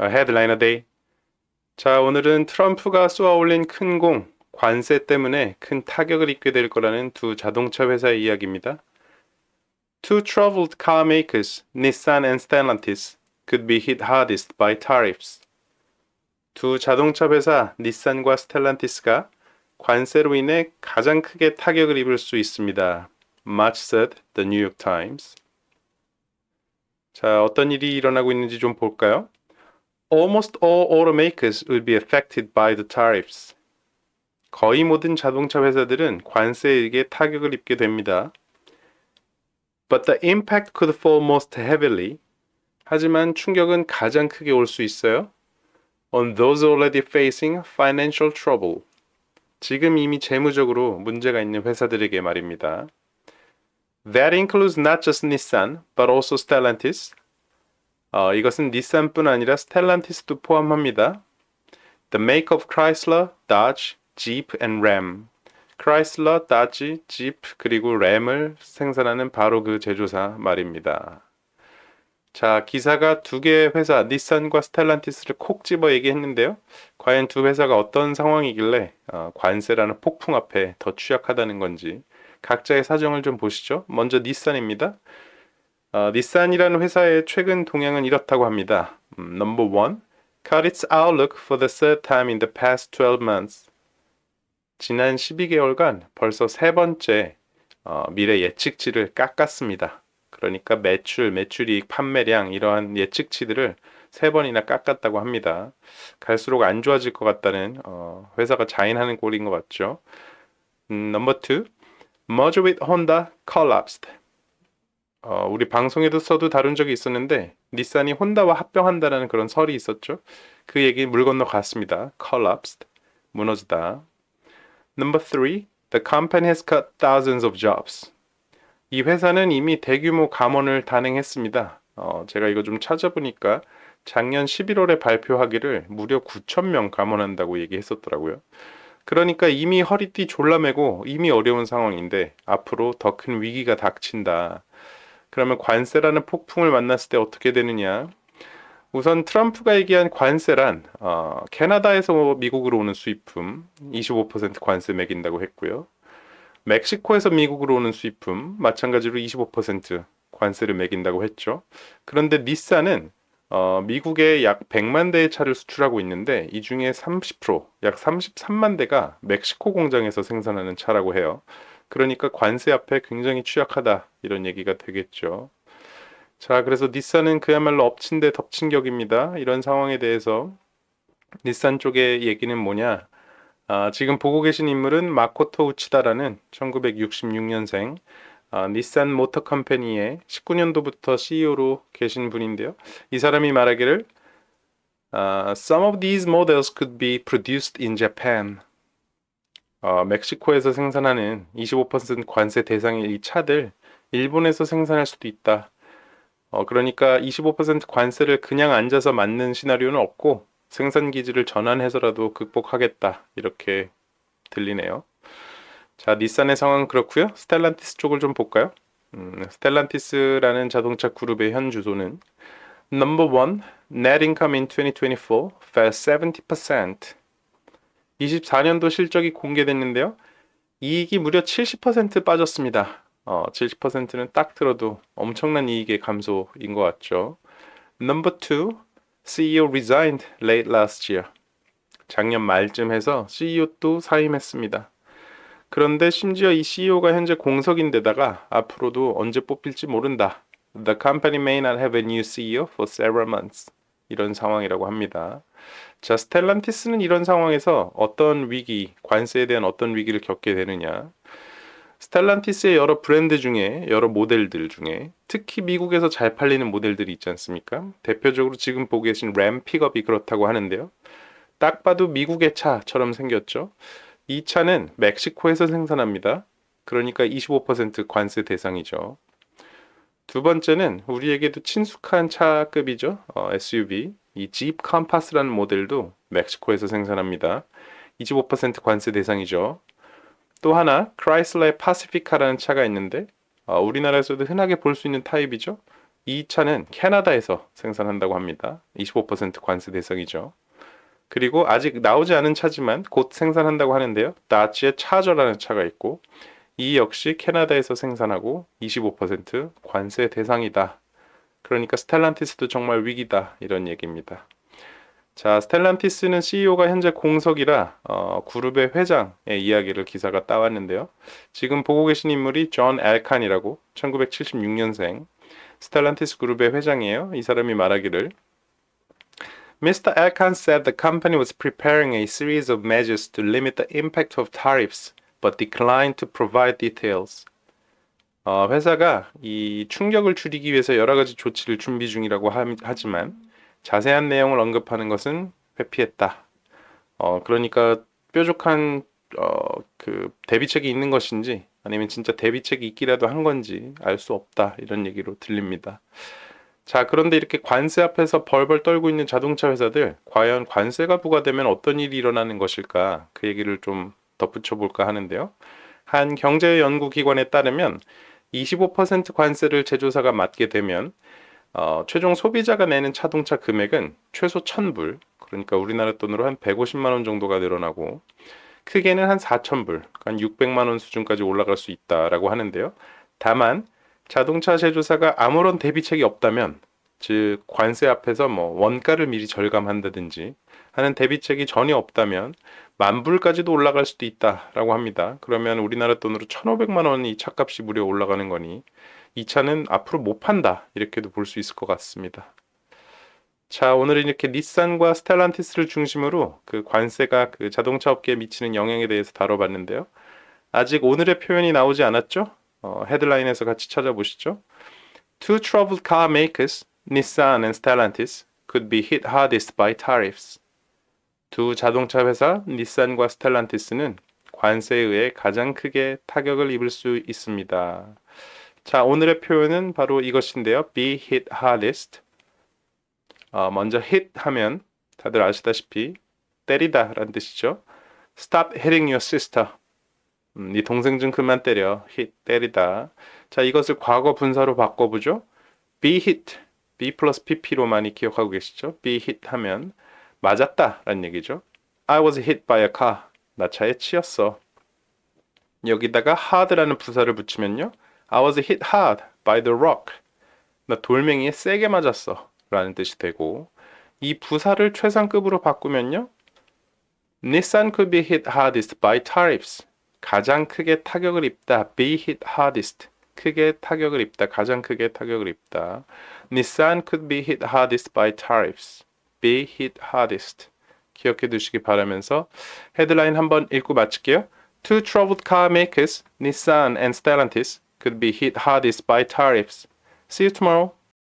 Headliner Day. 자, 오늘은 트럼프가 쏘아올린 큰 공, 관세 때문에 큰 타격을 입게 될 거라는 두 자동차 회사의 이야기입니다. Two troubled car makers, Nissan and Stellantis, could be hit hardest by tariffs. 두 자동차 회사 닛산과 스텔란티스가 관세로 인해 가장 크게 타격을 입을 수 있습니다. Much said the New York Times. 자, 어떤 일이 일어나고 있는지 좀 볼까요? Almost all automakers will be affected by the tariffs. 거의 모든 자동차 회사들은 관세에 의해 타격을 입게 됩니다. But the impact could fall most heavily. 하지만 충격은 가장 크게 올 수 있어요. On those already facing financial trouble. 지금 이미 재무적으로 문제가 있는 회사들에게 말입니다. That includes not just Nissan, but also Stellantis. 이것은 닛산뿐 아니라 스텔란티스도 포함합니다. The make of Chrysler, Dodge, Jeep and Ram. 크라이슬러, 다지, Jeep 그리고 램을 생산하는 바로 그 제조사 말입니다. 자, 기사가 두 개의 회사, 닛산과 스텔란티스를 콕 집어 얘기했는데요. 과연 두 회사가 어떤 상황이길래 관세라는 폭풍 앞에 더 취약하다는 건지 각자의 사정을 좀 보시죠. 먼저 닛산입니다. 닛산이라는 회사의 최근 동향은 이렇다고 합니다. Number one, cut its outlook for the third time in the past 12 months. 지난 12개월간 벌써 세 번째 미래 예측치를 깎았습니다. 그러니까 매출이익, 판매량 이러한 예측치들을 세 번이나 깎았다고 합니다. 갈수록 안 좋아질 것 같다는 회사가 자인하는 꼴인 것 같죠. Number two, merger with Honda collapsed. 우리 방송에서도 다룬 적이 있었는데 닛산이 혼다와 합병한다는 그런 설이 있었죠. 그 얘기 물 건너 갔습니다. collapsed, 무너지다. Number three, the company has cut thousands of jobs. 이 회사는 이미 대규모 감원을 단행했습니다. 제가 이거 좀 찾아보니까 작년 11월에 발표하기를 무려 9,000명 감원한다고 얘기했었더라고요. 그러니까 이미 허리띠 졸라매고 이미 어려운 상황인데 앞으로 더 큰 위기가 닥친다. 그러면 관세라는 폭풍을 만났을 때 어떻게 되느냐? 우선 트럼프가 얘기한 관세란 캐나다에서 미국으로 오는 수입품 25% 관세 매긴다고 했고요. 멕시코에서 미국으로 오는 수입품 마찬가지로 25% 관세를 매긴다고 했죠. 그런데 닛산은 미국에 약 100만 대의 차를 수출하고 있는데 이 중에 30%, 약 33만 대가 멕시코 공장에서 생산하는 차라고 해요. 그러니까 관세 앞에 굉장히 취약하다 이런 얘기가 되겠죠. 자, 그래서 닛산은 그야말로 엎친 데 덮친 격입니다. 이런 상황에 대해서 닛산 쪽의 얘기는 뭐냐? 지금 보고 계신 인물은 마코토 우치다라는 1966년생 닛산 모터 컴퍼니의 19년도부터 CEO로 계신 분인데요. 이 사람이 말하기를 Some of these models could be produced in Japan. 멕시코에서 생산하는 25% 관세 대상의 이 차들 일본에서 생산할 수도 있다. 그러니까 25% 관세를 그냥 앉아서 맞는 시나리오는 없고 생산 기지를 전환해서라도 극복하겠다. 이렇게 들리네요. 자, 닛산의 상황은 그렇고요. 스텔란티스 쪽을 좀 볼까요? 스텔란티스라는 자동차 그룹의 현 주소는 Number one, net income in 2024 fell 70%. 24년도 실적이 공개됐는데요. 이익이 무려 70% 빠졌습니다. 70%는 딱 들어도 엄청난 이익의 감소인 것 같죠. Number two, CEO resigned late last year. 작년 말쯤 해서 CEO도 사임했습니다. 그런데 심지어 이 CEO가 현재 공석인데다가 앞으로도 언제 뽑힐지 모른다. The company may not have a new CEO for several months. 이런 상황이라고 합니다. 자, 스텔란티스는 이런 상황에서 어떤 위기, 관세에 대한 어떤 위기를 겪게 되느냐? 스텔란티스의 여러 브랜드 중에, 여러 모델들 중에 특히 미국에서 잘 팔리는 모델들이 있지 않습니까? 대표적으로 지금 보고 계신 램 픽업이 그렇다고 하는데요. 딱 봐도 미국의 차처럼 생겼죠. 이 차는 멕시코에서 생산합니다. 그러니까 25% 관세 대상이죠. 두 번째는 우리에게도 친숙한 차급이죠. SUV. 이 Jeep Compass라는 모델도 멕시코에서 생산합니다. 25% 관세 대상이죠. 또 하나 크라이슬러의 파시피카라는 차가 있는데 우리나라에서도 흔하게 볼 수 있는 타입이죠. 이 차는 캐나다에서 생산한다고 합니다. 25% 관세 대상이죠. 그리고 아직 나오지 않은 차지만 곧 생산한다고 하는데요. 다치의 차저라는 차가 있고 이 역시 캐나다에서 생산하고 25% 관세 대상이다. 그러니까 스텔란티스도 정말 위기다 이런 얘기입니다. 자, 스텔란티스는 CEO가 현재 공석이라 그룹의 회장의 이야기를 기사가 따왔는데요. 지금 보고 계신 인물이 존 엘칸이라고 1976년생 스텔란티스 그룹의 회장이에요. 이 사람이 말하기를 Mr. Elkan said the company was preparing a series of measures to limit the impact of tariffs, but declined to provide details. 회사가 이 충격을 줄이기 위해서 여러 가지 조치를 준비 중이라고 하지만 자세한 내용을 언급하는 것은 회피했다. 그러니까 뾰족한 그 대비책이 있는 것인지 아니면 진짜 대비책이 있기라도 한 건지 알 수 없다 이런 얘기로 들립니다. 자, 그런데 이렇게 관세 앞에서 벌벌 떨고 있는 자동차 회사들 과연 관세가 부과되면 어떤 일이 일어나는 것일까? 그 얘기를 좀 덧붙여 볼까 하는데요. 한 경제연구기관에 따르면 25% 관세를 제조사가 맡게 되면 최종 소비자가 내는 자동차 금액은 최소 1,000불, 그러니까 우리나라 돈으로 한 150만 원 정도가 늘어나고 크게는 한 4,000불, 한 600만 원 수준까지 올라갈 수 있다라고 하는데요. 다만 자동차 제조사가 아무런 대비책이 없다면, 즉 관세 앞에서 뭐 원가를 미리 절감한다든지 하는 대비책이 전혀 없다면 10,000불까지도 올라갈 수도 있다라고 합니다. 그러면 우리나라 돈으로 1,500만 원이 차값이 무려 올라가는 거니 이 차는 앞으로 못 판다 이렇게도 볼 수 있을 것 같습니다. 자, 오늘은 이렇게 닛산과 스텔란티스를 중심으로 그 관세가 그 자동차 업계에 미치는 영향에 대해서 다뤄봤는데요. 아직 오늘의 표현이 나오지 않았죠? 헤드라인에서 같이 찾아보시죠. Two troubled car makers, Nissan and Stellantis, could be hit hardest by tariffs. 두 자동차 회사 닛산과 스텔란티스는 관세에 의해 가장 크게 타격을 입을 수 있습니다. 자, 오늘의 표현은 바로 이것인데요. be hit hardest. 먼저 hit 하면 다들 아시다시피 때리다 라는 뜻이죠. Stop hitting your sister. 네 동생 좀 그만 때려. hit, 때리다. 자, 이것을 과거 분사로 바꿔보죠. be hit, be 플러스 pp로 많이 기억하고 계시죠? be hit 하면 맞았다 라는 얘기죠. I was hit by a car. 나 차에 치였어. 여기다가 hard라는 부사를 붙이면요. I was hit hard by the rock. 나 돌멩이에 세게 맞았어 라는 뜻이 되고 이 부사를 최상급으로 바꾸면요. Nissan could be hit hardest by tariffs. 가장 크게 타격을 입다. be hit hardest. 크게 타격을 입다. 가장 크게 타격을 입다. Nissan could be hit hardest by tariffs. be hit hardest. 기억해 두시기 바라면서 헤드라인 한번 읽고 마칠게요. Two troubled car makers, Nissan and Stellantis, could be hit hardest by tariffs. See you tomorrow.